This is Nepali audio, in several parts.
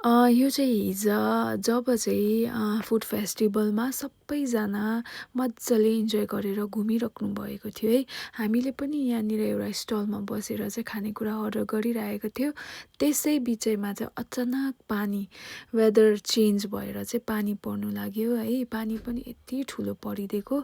यो चाहिँ हिजो जब चाहिँ फुड फेस्टिभलमा सबैजना मजाले इन्जोय गरेर घुमिराख्नु भएको थियो है। हामीले पनि यहाँनिर एउटा स्टलमा बसेर चाहिँ खानेकुरा अर्डर गरिरहेको थियो। त्यसै बिचैमा चाहिँ अचानक पानी वेदर चेन्ज भएर चाहिँ पानी पर्नु लाग्यो है। पानी पनि यति ठुलो परिदिएको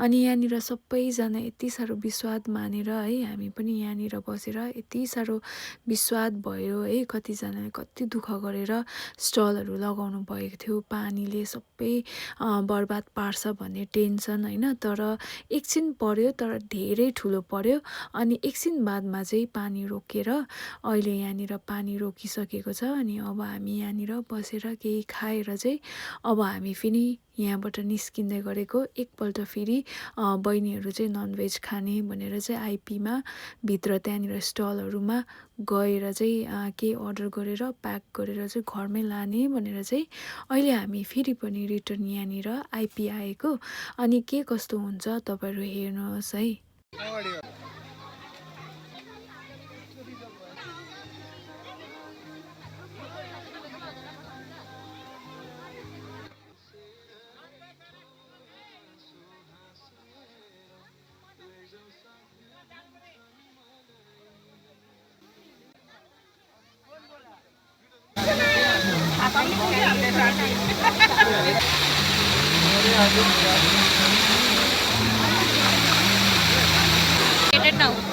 अनि यहाँनिर सबैजना यति साह्रो विस्वाद मानेर है, हामी पनि यहाँनिर बसेर यति साह्रो विस्वाद भयो है। कतिजनाले कति दुःख गरेर स्टलहरू लगाउनु भएको थियो। पानीले सबै बर्बाद पार्छ भन्ने टेन्सन होइन, तर एकछिन पर्यो तर धेरै ठुलो पर्यो। अनि एकछिन बादमा चाहिँ पानी रोकेर अहिले यहाँनिर पानी रोकिसकेको छ। अनि अब हामी यहाँनिर बसेर केही खाएर चाहिँ अब हामी फेरि यहाँबाट निस्किँदै गरेको। एकपल्ट फेरि बहिनीहरू चाहिँ ननभेज खाने भनेर चाहिँ आइपीमा भित्र त्यहाँनिर स्टलहरूमा गएर चाहिँ केही अर्डर गरेर प्याक गरेर चाहिँ घरमै लाने भनेर चाहिँ अहिले हामी फेरि पनि रिटर्न यहाँनिर आइपी आएको। अनि के कस्तो हुन्छ तपाईँहरू हेर्नुहोस् है। now.